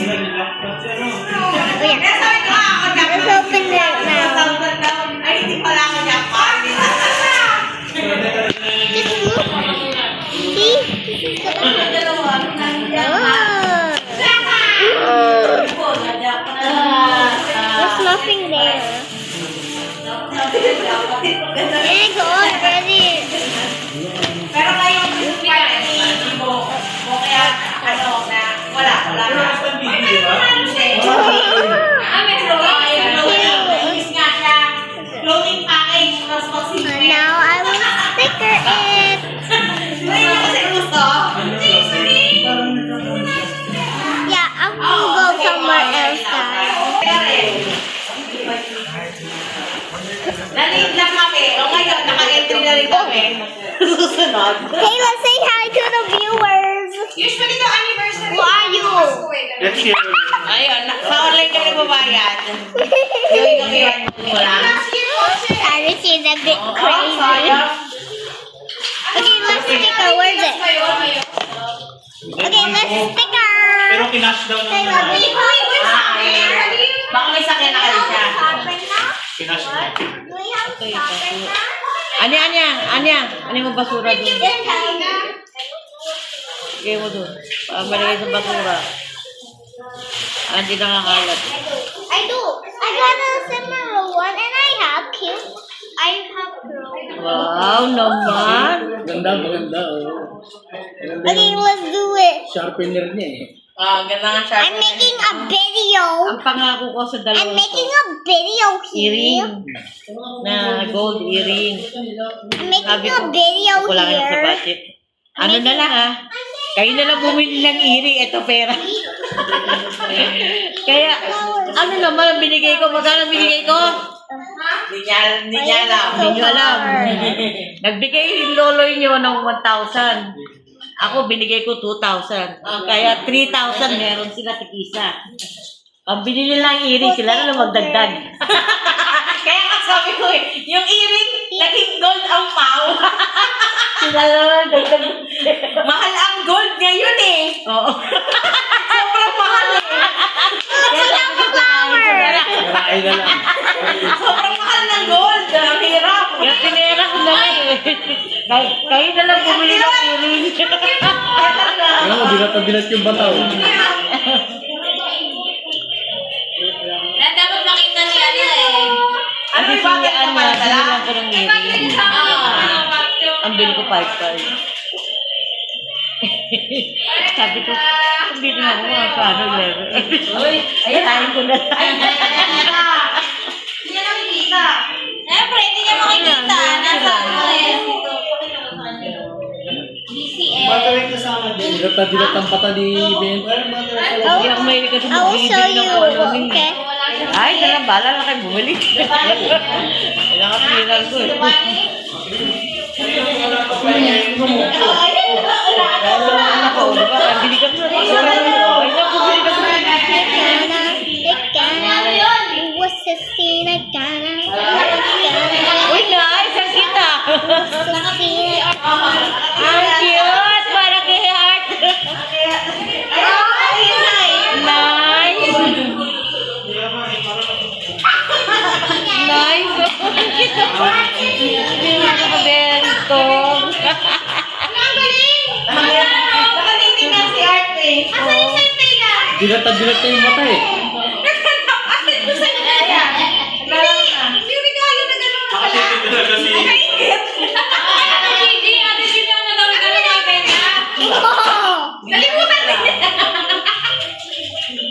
Let's open it now. Ay, hindi pala ako jackpot. Just look. See? There's nothing there. It's already. Pero ngayon, hindi mo kaya, wala na. Clothing package, mas masimple. Now I will sticker it. Yeah, I'm gonna go somewhere else, guys. Nalit lang kami. O ngayon, naka-entry na rin kami. Susunod. Kayla, say hi to the viewers. Usually, the anniversary. Who are you? Let's hear it. Ayun, sa online kami nagbabayad. Yung kami wala. I received a bit crazy. Okay, let's sticker. Where's it? Okay, let's sticker. Pero kinash daw ng Kayla, wait. Baka may sakyan na kayo siya. kinash na. Do we have to stop right now? Ano yung basura doon? Just tell me. Sige mo doon. Malagay sa basura. Hindi nakakalat. I do. I got a similar one and I have cute. I have blue. Wow, naman. Maganda. Okay, let's do it. Sharpener niya eh. Ganda nga siya. I'm making a video. Ang pangako ko sa I'm dalawang making a video here. earring. Na gold earring. I'm making Sabi a ko, video kulangan sa here. budget. Ano na lang kayo na lang bumili ng earring. Ito pera. Kaya, ano naman ang binigay ko? Magkano binigay ko? Hindi niya alam. Hindi niyo alam. Nagbigay yung loloy niyo ng 1,000. Ako, binigay ko 2,000. Kaya 3,000 meron sila tig-isa. Ang binili lang earring, sila na lang magdagdag. Kaya nga sabi ko yung earring, naging gold ang pao. Sila na lang dagdag. Mahal ang gold ngayon eh. Oo. Sobrang mahal eh. Kaya sabi ko sa Maray na lang. sobrang mahal ng gold. Ang hirap. Kaya pinera ko na lang eh. Kayo na lang bumili ng earring. Ano, dilat yung bataw. Dapat makita niya eh. Ano yung bakit ka pala dala? Ko ng earring. Ang bili ko 5,500. Sabi ko, hindi na ako makakano level. Ayan ko na. Hindi niya nakikita. Siyempre, hindi niya makikita. Nasa ano eh. Battery kasama din. Dilat ang pata ni Ben. Hindi ako mahilig kasi I will show magbili you. ng ano. Okay. Ay, dalang bala lang kayo bumili. Kailangan piran ko eh. Bili ka mo. What's the scene? I gotta. Uy, nice! Ang kita! Ang cute! Parang kay heart! Nice! Nice! Hindi mo nakabento. Nakalitingan si Art eh. Asan yung sentay na? Dilat na yung mata eh. Asan yung sentay na? Hindi yung regalo na gano'n. Nakasitin talaga si... Nalimutan din.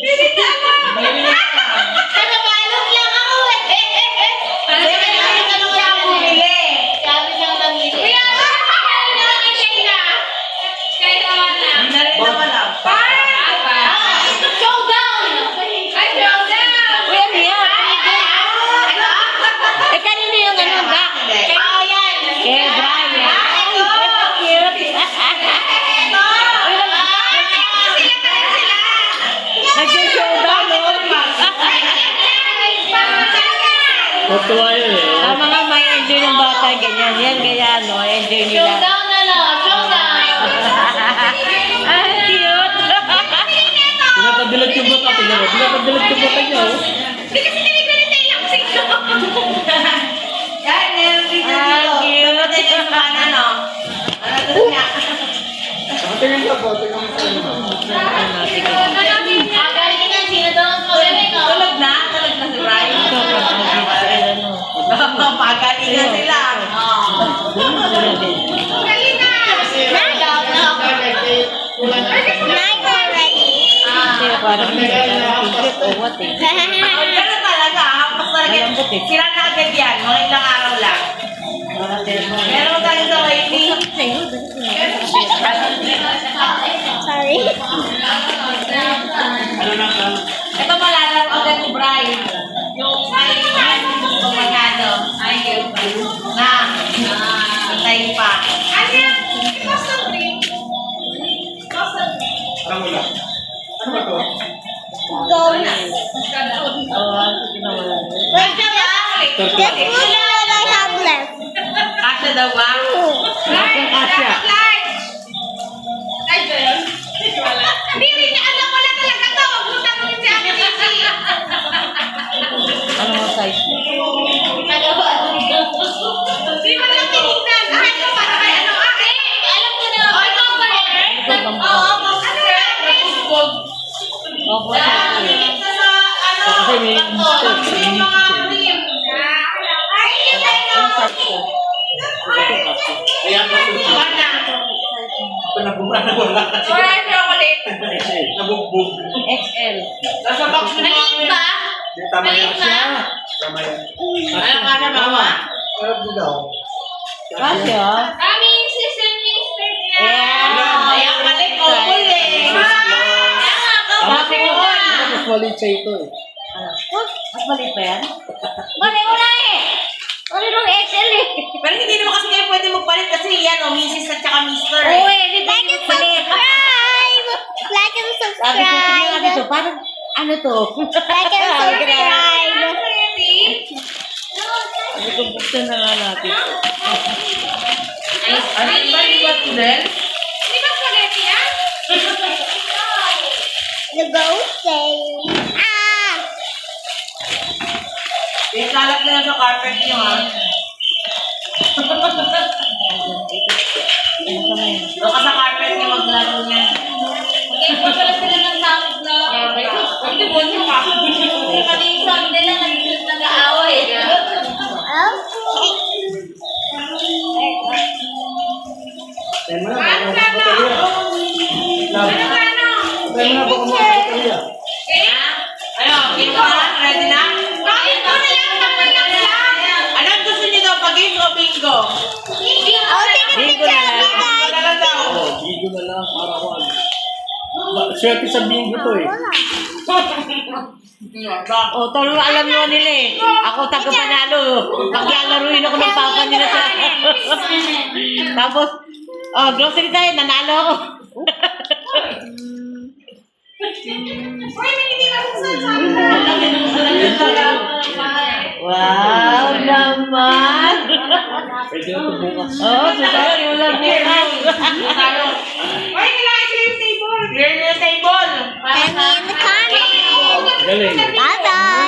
Hindi na alam. Nakabalot lang ako eh. Sabi siyang namili. Kuya, showdown! Ay, showdown! Uy, ano yan? Eh, kanino yung ano ba? Kay Brian. Cute. Nag-showdown, no? Tuwa yun eh. Ang mga may enjoy ng bata, ganyan. Yan, kaya ano, enjoy nila. Showdown na lang, showdown! Ay, cute. Dilat dilat yung bata. Tingnan mo. Dilat yung bata niya. Oh. Hindi kasi niligalit na ilang sino. Yan, meron dito dito. Pero tayo sa mana, no? Ano to niya? Tingnan ka po. Tingnan mo sa inyo. Galingan, sino doon? Magaling ko. Tulog na si Brian. Pagalingan sila. Galing na. Night already. Ganun talaga, hampas talaga. Sila na agad yan, mga ilang araw lang. Meron tayo sa waiting. Sorry. Ito malalaro agad ni Brian. Yung ay kumagano. Ay, na. Antayin pa. Ano yan? Custom drink. Custom drink. Ano mo lang? Ano ba to? Go na. Wait ka ba? Just put what I have left. Kasya daw ba? Kasya. Ay, Joy. Hindi rin, alam mo na talaga to. Huwag mo tanongin si Ate Cici. Ano mo size? Hindi mo lang tinignan. Kahit pa para kay ano. Alam ko na. Ay, compare. Oo, compare. Kasi may Ayan mo ito. Ito nabubra na wala. Nabugbog. XL. Nasa box mo. Maliit ba? Tama yan siya. Tama yan. Ano ka na, mama? Ano mo daw? Kasya? Kami yung season mister niya. Yeah. Ayan pala, couple eh. Sabi ko, Mas maliit siya ito eh. mas maliit ba yan? Mali ko na eh. Mali nung XL eh. Pero hindi naman kasi kayo pwede magpalit kasi yan, o, Mrs. at saka Mr. eh. Uy, like and subscribe! Like and Sabi ko, tingnan natin to, subscribe! parang, ano to? Like and subscribe! Sabi ko, buksan na nga natin. Ano ba yung Tudel? Di ba spaghetti yan? The ghost saying, ah! Ikalat na lang sa carpet niyo, ha? Doon ka sa carpet niyo, maglaro niya. Okay, po pala sila ng topic na. Hindi mo niyo pa. Kasi sabi nila nag-aaway. Tayo mo na. Baka mabatalya. Tayo mo na. Baka mabatalya. Ano, game ka na? Ready na? Anong gusto niyo daw, pag-game o bingo? Bingo na lang. Ano na lang daw? Oh, bigo na lang. Para ko ano. Swerte sa bingo to eh. O, tolo alam nyo nila eh. Ako taga-panalo. Naglalaruin ako ng papa nila sa... Tapos, grocery tayo, nanalo ako. Wow naman! Pwede na ito bukas. Oo, susunod yung lang bukas. Ay, kailangan clear yung table! Clear yung table! Tell me in the comments. Galing. Bye-bye.